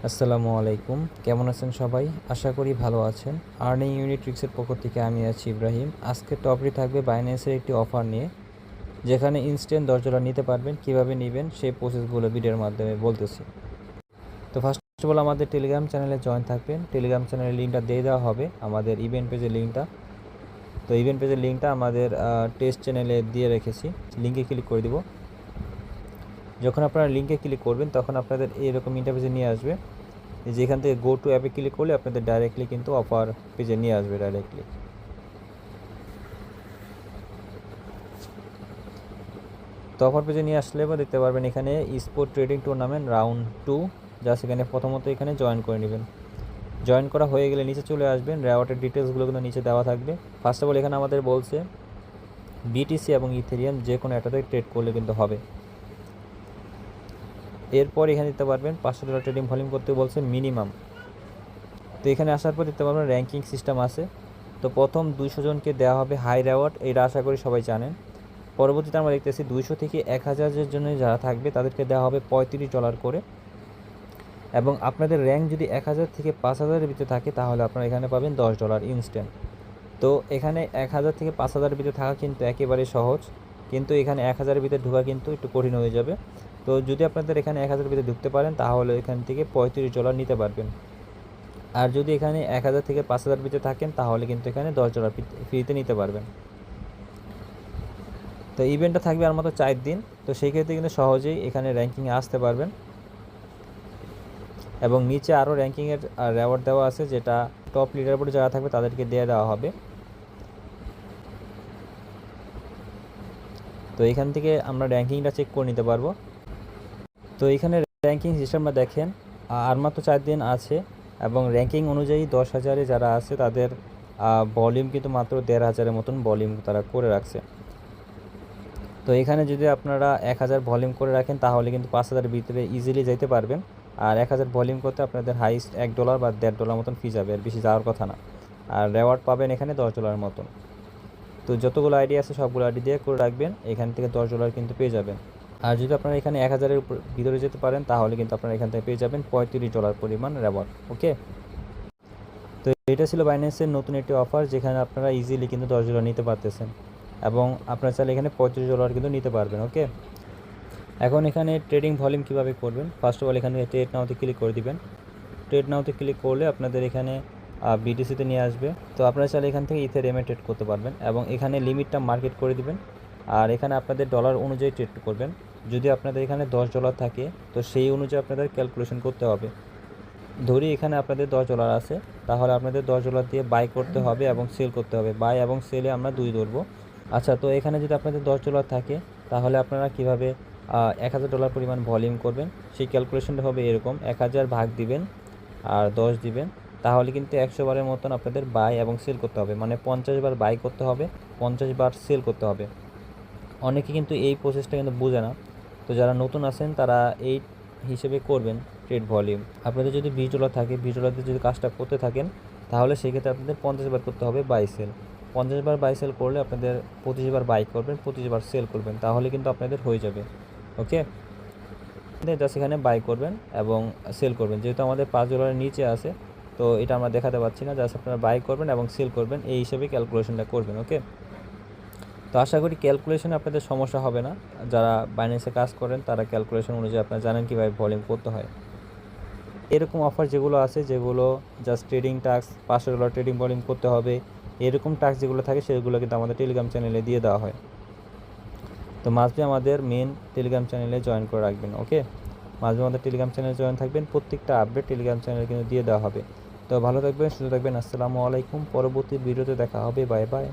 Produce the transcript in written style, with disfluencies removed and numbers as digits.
আসসালামু আলাইকুম, কেমন আছেন সবাই? আশা করি ভালো আছেন। আর্নিং ইউনিট ট্রিক্সের পক্ষ থেকে আমি আছি ইব্রাহিম। আজকের টপিক থাকবে বাইন্যান্সের একটি অফার নিয়ে, যেখানে ইনস্ট্যান্ট $10 নিতে পারবেন। কিভাবে নেবেন সেই প্রসেসগুলো ভিডিওর মাধ্যমে বলতেছি। তো ফার্স্ট অফ অল আমাদের টেলিগ্রাম চ্যানেলে জয়েন থাকবেন। টেলিগ্রাম চ্যানেলের লিঙ্কটা দিয়ে দেওয়া হবে, আমাদের ইভেন্ট পেজের লিঙ্কটা। তো ইভেন্ট পেজের লিঙ্কটা আমাদের টেস্ট চ্যানেলে দিয়ে রেখেছি, লিঙ্কে ক্লিক করে দিব। যখন আপনারা লিঙ্কে ক্লিক করবেন তখন আপনাদের এইরকম ইন্টারফেসে নিয়ে আসবে, যেখান থেকে গো টু অ্যাপে ক্লিক করলে আপনাদের ডাইরেক্টলি কিন্তু অফার পেজে নিয়ে আসবে ডাইরেক্টলি। তো অফার পেজে নিয়ে আসলে বা দেখতে পারবেন এখানে sport trading tournament round 2, just এখানে প্রথমত এখানে জয়েন করে নেবেন। জয়েন করা হয়ে গেলে নিচে চলে আসবেন, রেওয়ার্ডের ডিটেলসগুলো কিন্তু নিচে দেওয়া থাকবে। ফার্স্ট অফ অল এখানে আমাদের বলছে বিটিসি এবং ইথেরিয়াম যে কোনো একটাতে ট্রেড করলে কিন্তু হবে। এরপর এখানে দিতে পারবেন $500 ট্রেডিং ভলিউম করতে বলছে মিনিমাম। তো এখানে আসার পর দিতে পারবেন র্যাঙ্কিং সিস্টেম আছে। তো প্রথম 200 জনকে দেওয়া হবে হাই রেওয়ার্ড, এটা আশা করি সবাই জানেন। পরবর্তীতে আমরা দেখতেছি 200 থেকে 1000-এর জন্য যারা থাকবে তাদেরকে দেওয়া হবে $35 করে। এবং আপনাদের র্যাঙ্ক যদি 1000 থেকে 5000-এর ভিতরে থাকে তাহলে আপনারা এখানে পাবেন $10 ইনস্ট্যান্ট। তো এখানে 1000 থেকে 5000-এর ভিতরে থাকা কিন্তু একেবারে সহজ, কিন্তু এখানে 1000-এর ভিতরে ঢোকা কিন্তু একটু কঠিন হয়ে যাবে। তো যদি আপনাদের এখানে 1000-এর ভিতরে ঢুকতে পারেন তাহলে এখান থেকে $35 নিতে পারবেন। আর যদি এখানে 1000 থেকে 5000 ভিতরে থাকেন তাহলে কিন্তু এখানে $10 ফ্রিতে নিতে পারবেন। তো ইভেন্টটা থাকবে আর মাত্র 4 দিন, তো সেই ক্ষেত্রে কিন্তু সহজেই এখানে র্যাঙ্কিংয়ে আসতে পারবেন। এবং নিচে আরও র্যাঙ্কিংয়ের রেওয়ার্ড দেওয়া আছে, যেটা টপ লিডার বোর্ডে যারা থাকবে তাদেরকে দিয়ে দেওয়া হবে। তো এখান থেকে আমরা র্যাঙ্কিংটা চেক করে নিতে পারবো। তো এখানে র্যাঙ্কিং সিস্টেমটা দেখেন, আর মাত্র 4 দিন আছে এবং র্যাঙ্কিং অনুযায়ী 10,000-এ যারা আছে তাদের ভলিউম কিন্তু মাত্র 1,500-এর মতন ভলিউম তারা করে রাখছে। তো এখানে যদি আপনারা 1000 ভলিউম করে রাখেন তাহলে কিন্তু 5000-এর ভিতরে ইজিলি যেতে পারবেন। আর 1000 ভলিউম করতে আপনাদের হাইস্ট $1 বা $1.5 মতন ফি যাবে, আর বেশি যাওয়ার কথা না। আর রেওয়ার্ড পাবেন এখানে $10 মতন। তো যতগুলো আইডি আছে সবগুলো আইডি দিয়ে করে রাখবেন, এখান থেকে $10 কিন্তু পেয়ে যাবেন। আর যদি আপনারা এখানে 1000-এর ভিতরে যেতে পারেন তাহলে কিন্তু আপনারা এখান থেকে পেয়ে যাবেন $35 পরিমাণ রেওয়ার্ড। ওকে, তো এটা ছিল বাইন্যান্সের নতুন একটি অফার, যেখানে আপনারা ইজিলি কিন্তু $10 নিতে পারতেছেন এবং আপনারা চাইলে এখানে $35 কিন্তু নিতে পারবেন। ওকে, এখন এখানে ট্রেডিং ভলিউম কীভাবে করবেন? ফার্স্ট অফ অল এখানে ট্রেড নাওতে ক্লিক করে দিবেন। ট্রেড নাওতে ক্লিক করলে আপনাদের এখানে বিটিসিতে নিয়ে আসবে। তো আপনারা চাইলে এখান থেকে ইথেরিয়ামে ট্রেড করতে পারবেন এবং এখানে লিমিটটা মার্কেট করে দিবেন। আর এখানে আপনাদের ডলার অনুযায়ী ট্রেড করবেন। যদি আপনাদের এখানে $10 থাকে তো সেই অনুযায়ী আপনাদের ক্যালকুলেশন করতে হবে। ধরি এখানে আপনাদের $10 আছে, তাহলে আপনাদের $10 দিয়ে বাই করতে হবে এবং সেল করতে হবে। বাই এবং সেলে আমরা 2 ধরবো। আচ্ছা, তো এখানে যদি আপনাদের $10 থাকে তাহলে আপনারা কীভাবে $1000 পরিমাণ ভলিউম করবেন সেই ক্যালকুলেশনটা হবে এরকম: 1000 ভাগ দিবেন আর 10 দিবেন, তাহলে কিন্তু 100 বারের মতন আপনাদের বাই এবং সেল করতে হবে। মানে 50 বার বাই করতে হবে, 50 বার সেল করতে হবে। অনেকে কিন্তু এই প্রসেসটা কিন্তু বোঝে না। তো যারা নতুন আছেন তারা এই হিসেবে করবেন ট্রেড ভলিউম। আপনাদের যদি $20 থাকে, $20 দিয়ে যদি কাজটা করতে থাকেন তাহলে সেক্ষেত্রে আপনাদের 50 বার করতে হবে বাই সেল। 50 বার বাই সেল করলে আপনাদের 25 বার বাই করবেন, 25 বার সেল করবেন, তাহলে কিন্তু আপনাদের হয়ে যাবে। ওকে, জাস্ট এখানে বাই করবেন এবং সেল করবেন। যেহেতু আমাদের $5 নিচে আছে তো এটা আমরা দেখাতে পাচ্ছি না, জাস্ট আপনারা বাই করবেন এবং সেল করবেন, এই হিসেবে ক্যালকুলেশনটা করবেন। ওকে, তো আশা করি ক্যালকুলেশনে আপনাদের সমস্যা হবে না। যারা বাইন্যান্সে কাজ করেন তারা ক্যালকুলেশন অনুযায়ী আপনারা জানেন কীভাবে ভলিউম করতে হয়। এরকম অফার যেগুলো আছে, যেগুলো just trading task, $500 trading volume করতে হবে, এরকম টাস্ক যেগুলো থাকে সেগুলো কিন্তু আমাদের টেলিগ্রাম চ্যানেলে দিয়ে দেওয়া হয়। তো মাঝে আমাদের মেন টেলিগ্রাম চ্যানেলে জয়েন করে রাখবেন। ওকে, মাঝে আমাদের টেলিগ্রাম চ্যানেলে জয়েন থাকবেন, প্রত্যেকটা আপডেট টেলিগ্রাম চ্যানেলে কিন্তু দিয়ে দেওয়া হবে। তো ভালো থাকবেন, সুস্থ থাকবেন। আসসালামু আলাইকুম, পরবর্তী ভিডিওতে দেখা হবে। Bye bye.